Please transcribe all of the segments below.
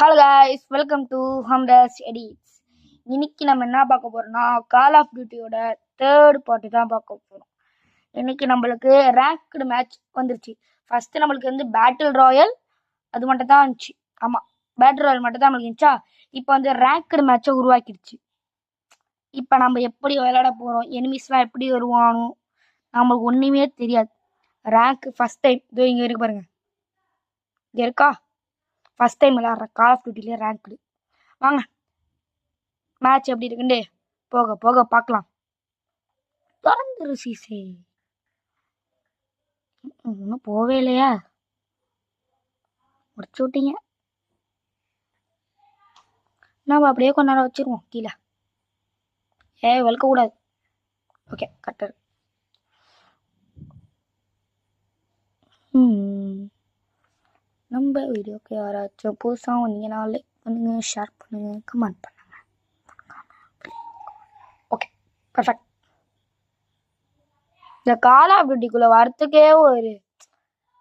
Hello guys, welcome to ஹம்டாஸ் edits. இன்னைக்கு நம்ம என்ன பார்க்க போறோம்னா கால் ஆஃப் டியூட்டியோட தேர்ட் பார்ட்டி தான் பார்க்க போறோம். இன்னைக்கு நம்மளுக்கு ரேங்க்டு மேட்ச் வந்துருச்சு. ஃபர்ஸ்ட் நம்மளுக்கு வந்து பேட்டில் ராயல் அது மட்டும் தான் இருந்துச்சு. ஆமாம், பேட்டில் ராயல் மட்டும் தான் நம்மளுக்கு இருந்துச்சா. இப்போ வந்து ரேங்க்டு மேட்சை உருவாக்கிடுச்சு. இப்போ நம்ம எப்படி விளையாட போகிறோம், எனிமீஸ்லாம் எப்படி வருவானோ நம்மளுக்கு ஒன்றுமே தெரியாது. ரேங்க் ஃபர்ஸ்ட் டைம் இதோ இங்கே இருக்கு பாருங்க, இங்கே இருக்கா. ஃபர்ஸ்ட் டைம் விளையாடுற கால் ஆஃப் டியூட்டிலே ரேங்க்டு. வாங்க மேட்ச் எப்படி இருக்குன்னு போக போக பார்க்கலாம். திறந்துரு சீசே, இன்னும் போவே இல்லையா? முடிச்சு விட்டீங்க. நம்ம அப்படியே கொஞ்ச நேரம் வச்சிருவோம் கீழே. வளர்க்க கூடாது. Okay, cutter. நம்ம வீடியோக்கு யாராச்சும் புதுசாக வந்தீங்கன்னா லைக் பண்ணுங்க, ஷேர் பண்ணுங்க, கமெண்ட் பண்ணுங்க. Okay, perfect. இந்த கால் ஆஃப் டியூட்டிக்குள்ளே வரத்துக்கே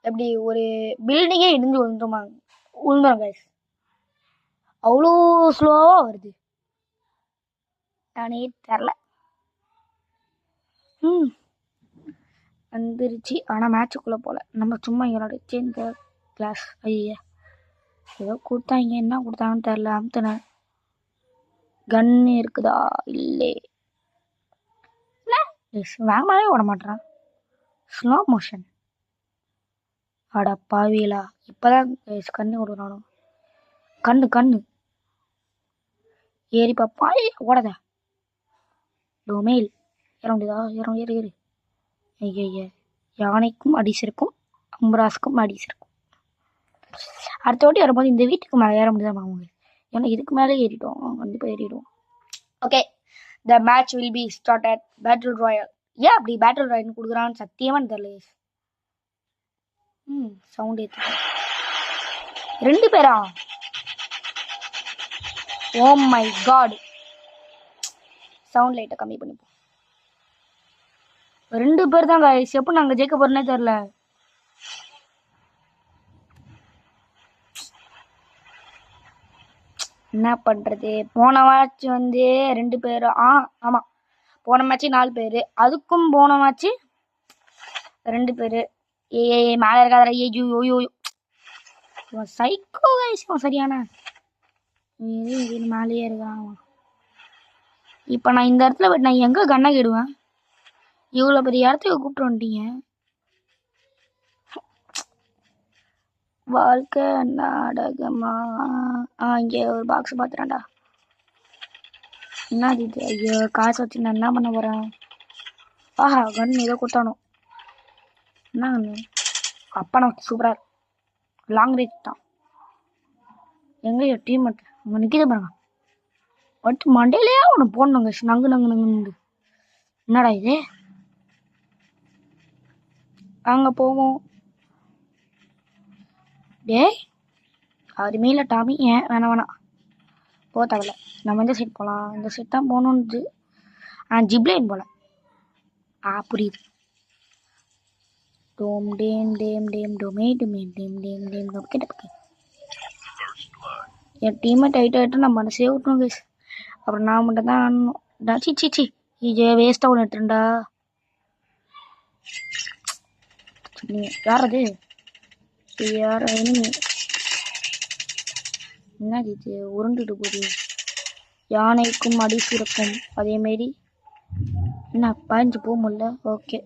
எப்படி ஒரு பில்டிங்கே இடிஞ்சு விழுந்துரும் கைஸ். அவ்வளோ ஸ்லோவாக வருது, நானே தெரில. வந்துருச்சு. ஆனால் மேட்சுக்குள்ளே போகல. நம்ம சும்மா என்னோட இந்த கிளாஸ் ஐயா ஏதோ கொடுத்தாங்க, என்ன கொடுத்தாங்கன்னு தெரில. அமுத்தினேன். கன்னு இருக்குதா? இல்லை, வேகமாவே விட மாட்டேறான். Slow motion. அட பாவிலா, இப்போதான் கண்ணு கொடுக்குறானோ. கண்ணு ஏறி பாப்பா. ஓடாத டொமேல். ஏற முடியுதா? ஏறு. ஐய, யானைக்கும் அடிஸ் இருக்கும், அம்பராசுக்கும் அடிஸ் இருக்கும். அடுத்த வாட்டி வரும்போது இந்த வீட்டுக்கு மேலே ஏற முடியுதா அவங்க? ஏன்னா இதுக்கு மேலே ஏறிட்டோம், கண்டிப்பாக ஏறிடுவோம். Okay, the match will be started. Battle royale. ஏன் அப்படி பேட்டில் ராயல்னு கொடுக்குறான்னு சத்தியமாக தெரியல. சவுண்ட் ஏற்று 2 பேரா? ஓ மை காட். சவுண்ட் லைட்டை கம்மி பண்ணிப்போம். 2 பேர் தான் கைஸ். எப்போ நாங்கள் ஜெயிக்க போறோன்னே தெரில. என்ன பண்ணுறது? போன மேட்ச் வந்து 2 பேர். ஆமாம், போன மேட்ச்சு 4 பேர். அதுக்கும் போன மேட்ச்சு 2 பேர். மேலே இருக்காதரா? ஐயோ, சைக்கோ கைஸ். சரியான மேலேயே இருக்கான். இப்போ நான் இந்த இடத்துல நான் எங்கே கண்ணை கேடுவேன்? இவ்வளோ பெரிய இடத்துக்கு கூப்பிட்டு வந்துட்டீங்க. வாழ்க்கை நாடகமா? இங்கே ஒரு பாக்ஸ் பார்த்துறான்டா. என்ன இது? ஐயோ, காசு வச்சு நான் என்ன பண்ண போகிறேன்? ஆஹா, கன் ஏதோ கொடுத்தானோ. என்ன கண்ணு? அப்பா நான் சூப்பராக லாங் ரேஞ்ச் தான். எங்கேயோ டீம் அங்கே நிற்கிது பாருங்க. அடுத்து மண்டையிலேயே ஒன்று போடணுங்க. நங்கு. என்னடா இது? அங்கே போவோம். டேய், யாருமே இல்லை டாமி. ஏன் வேணாம் போக தேவையில்ல. நம்ம இந்த சைட் போகலாம். இந்த சைட் தான் போகணுன்னு. ஜிப்லைன் போல. புரியுது. டோம் டேம் டேம் டேம் டொமே டொமேம் டேம் டேம் டேம் டொக்கே. என் டீமை டைட்டாகிட்டு நான் மனசே விட்டுருவோம் கைஸ். அப்புறம் நான் மட்டும் தான் ஆடணும். சி இது வேஸ்ட்டாக ஒன்று எடுத்துருண்டா. யார் அது? யார் எனிமி? என்ன இது? உருண்டுட்டு போகுது. யானைக்கும் அடிசு இருக்கும், அதேமாரி என்ன பாய்ஞ்சு போக முடியல. Okay,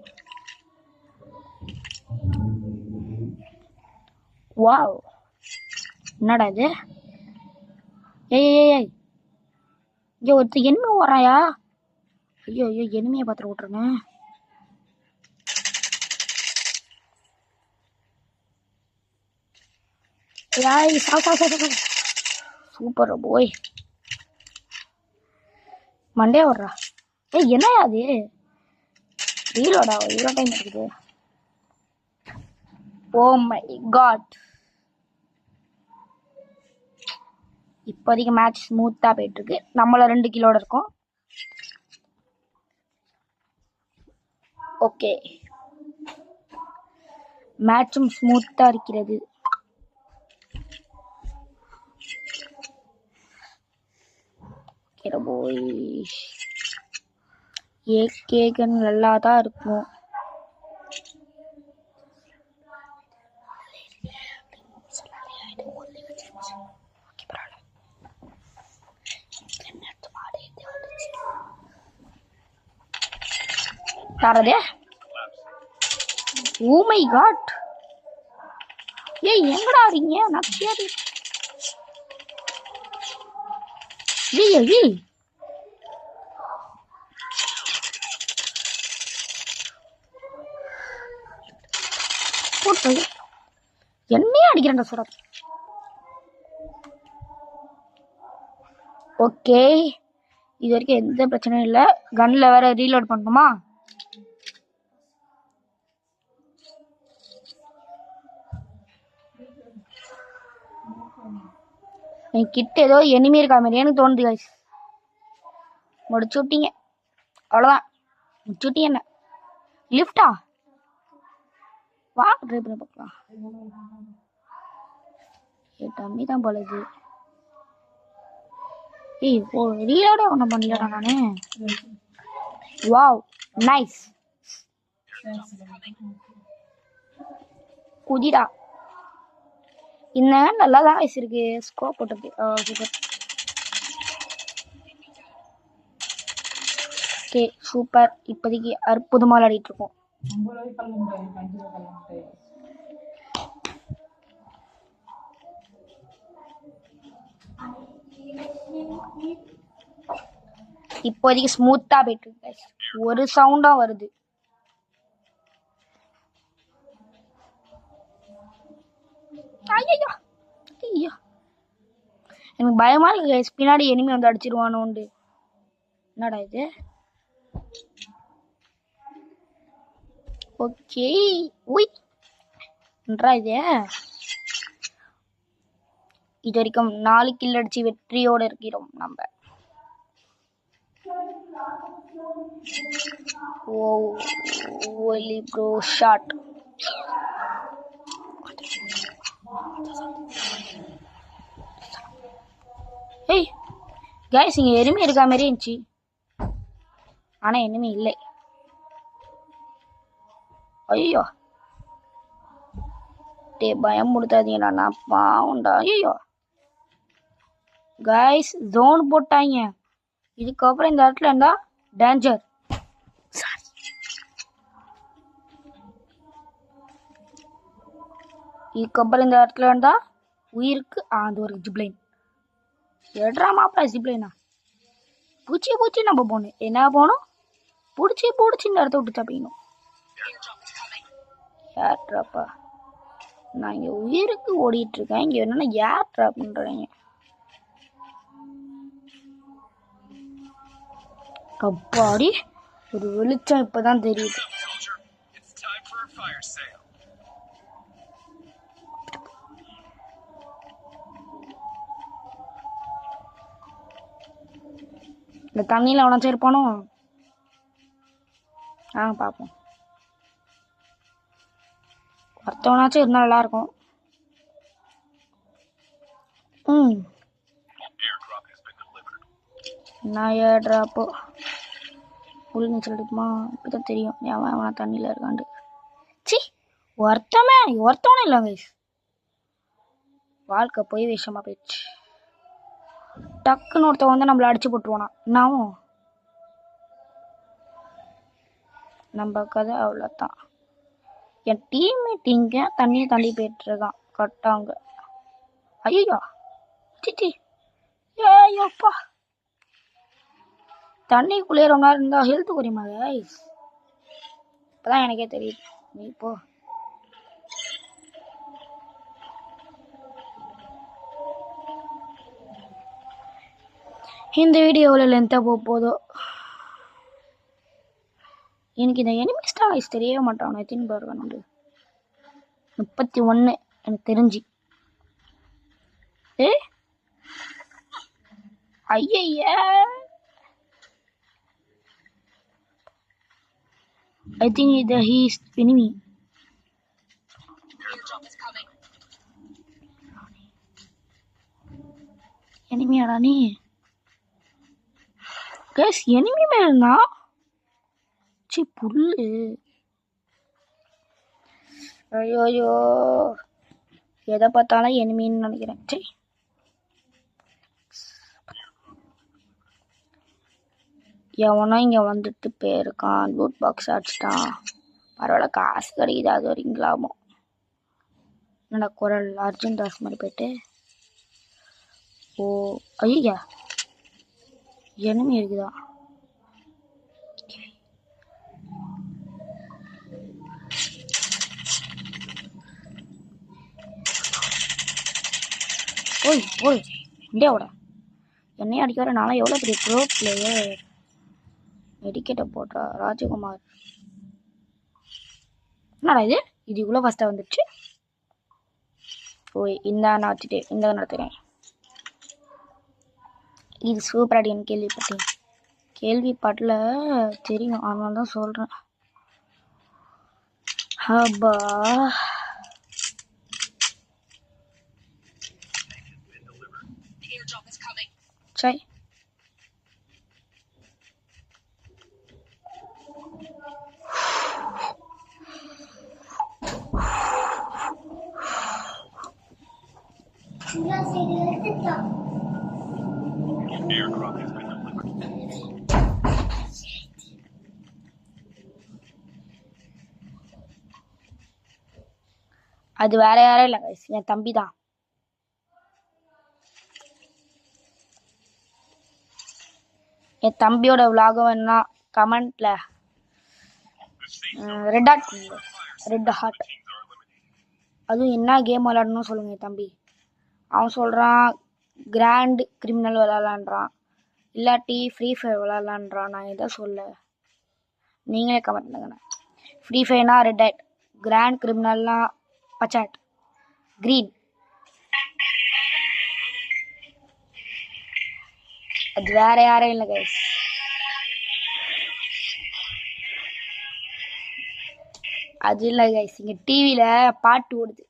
wow. என்னடா இது? ஏய், இங்கே ஒருத்தர் எனிமி வராயா? ஐயோ, எனிமையை பார்த்துட்டு விட்ருங்க. சூப்பர் போய் மண்டே வர்றா. என்ன அது? ரீலோடா? இவ்வளோ டைம் இருக்குது. Oh my god. இப்போதைக்கு மேட்ச் ஸ்மூத்தாக போயிட்டுருக்கு. நம்மள 2 கிலோட இருக்கோம். ஓகே, மேட்சும் ஸ்மூத்தாக இருக்கிறது. போய் ஏகேகன் நல்லா தான் இருக்கும். யாரதே? ஓ மை காட், ஏய் எங்கடா இருக்கீங்க? நக்கியாடி ஏய் போட்டு என்னையே அடிக்கிறேன்டா சுரத். ஓகே, இது வரைக்கும் எந்த பிரச்சனையும் இல்லை. கன்னில் வேற ரீலோட் பண்ணணுமா? என் கிட்ட ஏதோ எனிமி இருக்கா மாதிரி எனக்கு தோணுது கைஸ். முடிச்சு விட்டீங்க, அவ்வளோதான். முடிச்சு விட்டீங்க. என்ன லிஃப்டா? வா ட்ரை பண்ணி பார்க்கலாம். டம்மி தான் போல இது. ஏய் ஓ ரீலோட ஒன்றும் பண்ணலடா நானு. Wow nice. குதிடா. இந்த நல்லா தான் கைஸ் இருக்கு. ஸ்கோப் போட்டது சூப்பர். Okay super. இப்போதைக்கு அற்புதமாக விளையாடிட்டு இருக்கோம். இப்போதைக்கு ஸ்மூத்தா போயிட்டு இருக்கு கைஸ். ஒரு சவுண்டா வருது. ஐயோ ஐயோ எனக்கு பயமா இருக்கு கைஸ். பின்னாடி எனிமி வந்து அடிச்சிருவானோண்டு. என்னடா இது? ஓகே உய் என்றா இது. இது வரைக்கும் 4 கில் அடிச்சு வெற்றியோட இருக்கிறோம் நம்ம. ஓ ஒலி ப்ரோ ஷாட். ஏய் கைஸ், இங்க எனிமி இருக்கா மாதிரி இருந்துச்சு, ஆனா எனிமி இல்லை. ஐயோ டே பயம் கொடுத்தாதீங்கடா, நான் பாவுண்டா. ஐயோ கைஸ் ஜோன் போட்டாங்க. இதுக்கப்புறம் இந்த இடத்துல இருந்தா டேஞ்சர். இதுக்கப்புறம் இந்த இடத்துல இருந்தா உயிருக்கு அது ஒரு ஜிப்லைன். எட்ரா மாப்பிளா ஜிப்லைனா? பூச்சி நம்ம போகணும். என்ன போகணும்? பிடிச்சி இந்த இடத்த விட்டு தப்பிக்கணும். ஏர் ட்ராப்பா? நான் இங்கே உயிருக்கு ஓடிட்டு இருக்கேன். இங்கே என்னன்னா ஏர் ட்ராப் பண்றீங்க. அப்பாடி ஒரு வெளிச்சம் இப்பதான் தெரியுது. இந்த தண்ணியில் எவனாச்சும் இருப்பானோ? பார்ப்போம். ஒருத்தவனாச்சும் இருந்தால் நல்லா இருக்கும். நான் ஏர் ட்ராப்போ உள் நீச்சல் அடிக்குமா? இப்போதான் தெரியும் அவனா தண்ணியில் இருக்காண்டு. சி ஒருத்தவனே இல்லை கைஸ். வாழ்க்கை போய் விஷயமா போயிடுச்சு. டக்குன்னு ஒருத்தவன் வந்து நம்மளை அடிச்சு போட்டுருவானா? என்னாவும் நம்ம கதை அவ்வளோதான். என் டீம்மேட் இங்கே தண்ணியை தாண்டி போயிட்டு இருக்கான் கட்டாங்க. ஐயோ சிச்சி ஏப்பா, தண்ணிக்குள்ளே ரொம்ப நேரம் இருந்தால் ஹெல்த் குறையுமா கைஸ்? இப்போதான் எனக்கே தெரியுது. நீ போ. இந்த வீடியோ எவ்வளோ லென்த்தாக போதோ. எனக்கு இந்த எனிமிஸ் தான் கைஸ் தெரியவே மாட்டான். எத்தனை பேர் வந்து 31 எனக்கு தெரிஞ்சு. ஐய I think he is enemy. Enemy ஆடா நீ? கேஸ் எனிமி மேல இருந்தா சி புல்லு. ஐயோ எதை பார்த்தாலும் எனிமின்னு நினைக்கிறேன். சரி எவனோ இங்கே வந்துட்டு போயிருக்கான். லூட் பாக்ஸ் அடிச்சிட்டான். பரவாயில்ல, காசு கிடைக்குது, அது வரைக்கும் லாபம். என்னடா குரல் அர்ஜுன் தாஸ் மாதிரி போயிட்டு. ஓ ஐயா எனிமி இருக்குதா? ஓய் ஓய் இண்டியாவோட என்னையும் அடிக்க வர. நானும் எவ்வளோ பெரிய ப்ரோ பிளேயர். மெடிக்கேட்டை போடுறா ராஜகுமார். என்னடா இது இவ்வளோ ஃபஸ்ட்டாக வந்துடுச்சு. ஓய் இந்த நான் வச்சுட்டு இந்த நடத்துகிறேன். இது சூப்பர் அடின்னு கேள்விப்பட்டல தெரியும், அதனால தான் சொல்கிறேன். ஹப்பா சரி அது வேற யாரும் இல்லை, என் தம்பி தான். என் தம்பியோட விலாகம் வேணும்னா கமெண்ட்ல ரெட் ஹார்ட் அதுவும் என்ன கேம் விளாடணும் சொல்லுங்க. என் தம்பி அவன் சொல்கிறான் கிராண்ட் கிரிமினல் விளாட்லான்றான், இல்லாட்டி ஃப்ரீ ஃபயர் விளாட்லான்றான். நான் எதை சொல்ல, நீங்களே கமெண்ட் பண்ணுங்கண்ணா. ஃப்ரீ ஃபயர்னா ரெட் ஹார்ட், கிராண்ட் கிரிமினல்னா பச்சாட் கிரீன். அது வேற யாரும் இல்லை கைஸ். அது இல்லை கைஸ், இங்கே டிவியில் பாட்டு ஓடுது,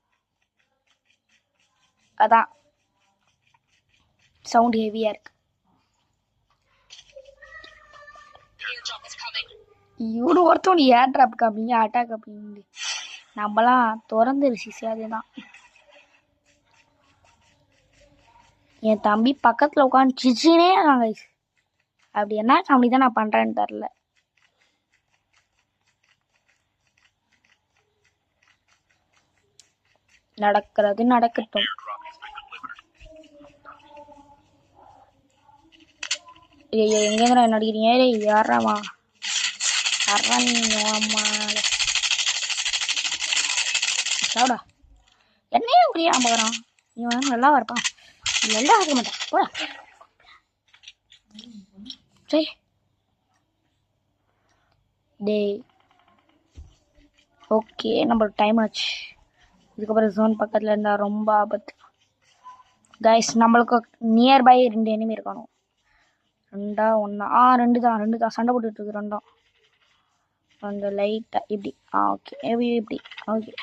அதான் சவுண்ட் ஹெவியாக இருக்கு. இவனு ஒருத்தவனு ஏர் ட்ராப் காப்பிங்க அட்டாக் காப்பிங்க. நம்மளாம் திறந்துருச்சு அதுதான். என் தம்பி பக்கத்தில் உட்காந்து சிச்சினே இருக்காங்க. அப்படி என்ன அப்படி தான் நான் பண்ணுறேன்னு தெரில. நடக்கிறது நடக்கட்டும். எங்கேங்க நடிக்கிறீங்க? யாராமா சாப்பிடா என்னையும் புரிய பார்க்குறான். இவன் நல்லா இருப்பான், நல்லா இருக்க மாட்டான் போடா. சரி டே ஓகே, நம்மளுக்கு டைம் ஆச்சு. இதுக்கப்புறம் ஜோன் பக்கத்தில் இருந்தால் ரொம்ப ஆபத்து கைஸ். நம்மளுக்கு நியர்பை 2 எனிமி இருக்கணும். 2 1 2 தான் சண்டை போட்டுட்ருக்கு. 2 அந்த லைட்டாக இப்படி ஓகே இப்படி ஓகே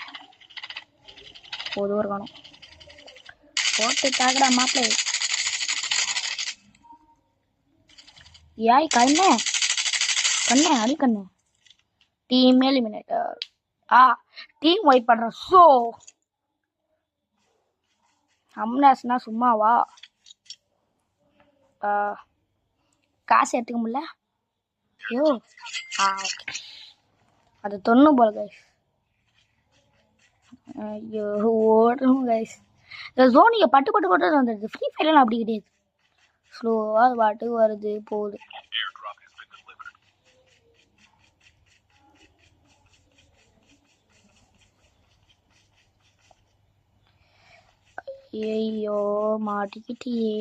பொதுவாக இருக்கணும். போட்டு தாக்கடா மாப்பிள்ளை. யாய் கண்ணே அடி கண்ணு. டீம் எலிமினேட்டர் டீம் ஒயிட் பண்ணுறோம். ஸோ அம்னாஸ்னா சும்மாவா? காசு எடுத்துக்க முடியல. ஐயோ ஓகே அது தொன்னும் போல கைஸ். ஐயோ ஓடுறோம் கைஸ். இந்த ஜோனியை பட்டு வந்துடுது. ஃப்ரீ ஃபயர்லாம் அப்படி கிடையாது, ஸ்லோவாக அது பாட்டுக்கு வருது போகுது. ஐயோ மாட்டிக்கிட்டியே.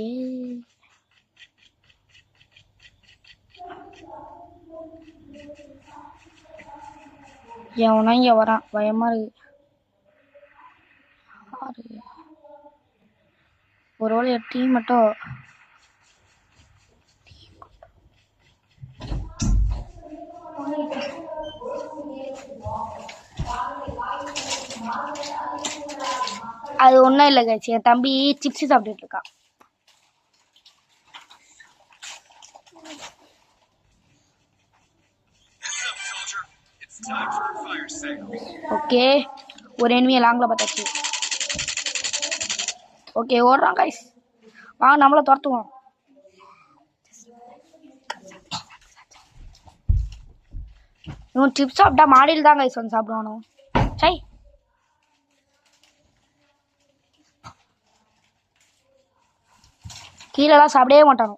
எவனா இங்கே வரான், பயமா இருக்கு. ஒரு வேளை டீம் மட்டும் அது ஒன்றும் இல்லை கைஸ். என் தம்பி சிப்ஸ் சாப்பிட்டுட்டு இருக்கான். ஓகே, ஒரு எனிமியை லாங்கில் பார்த்தாச்சு. ஓகே, ஓடுறான் கைஸ். வாங்க நம்மளை துரத்துவோம். இவன் சிப்ஸ் சாப்பிட்டா மாடியில் தான் கைஸ் வந்து சாப்பிடுவானோ. சை, கீழெல்லாம் சாப்பிடவே மாட்டானோ.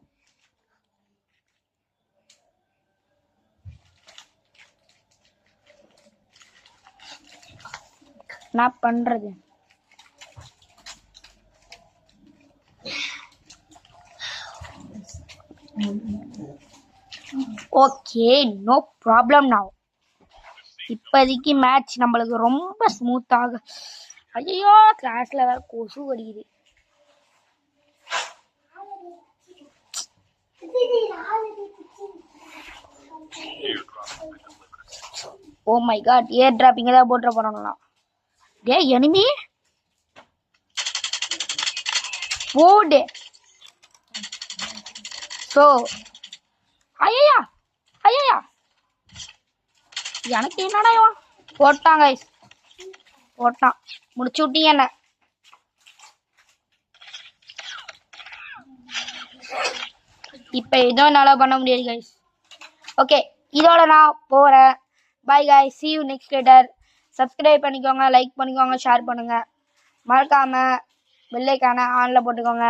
என்ன பண்றது? Okay, no problem. நான் இப்போதைக்கு மேட்ச் நம்மளுக்கு ரொம்ப ஸ்மூத்தாக. ஐயோ, கிளாஸ்ல வேற கொசு கடிக்குது. Oh my god, air dropping ஏதாவது போட்டுற போறாங்களா? டே எனிமி போடு. ஸோ ஐயா ஐயா, எனக்கு என்னடா போட்டான் கைஸ், போட்டான். முடிச்சு விட்டீங்க என்ன. இப்போ எதுவும் என்னால் பண்ண முடியாது கைஸ். ஓகே, இதோட நான் போகிறேன். Bye guys, see you next later. Subscribe பண்ணிக்கோங்க, லைக் பண்ணிக்கோங்க, ஷேர் பண்ணுங்கள். மறக்காமல் பெல் ஐகானை ஆனில் போட்டுக்கோங்க.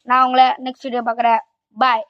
நான் உங்களை நெக்ஸ்ட் வீடியோ பார்க்குறேன். பாய்.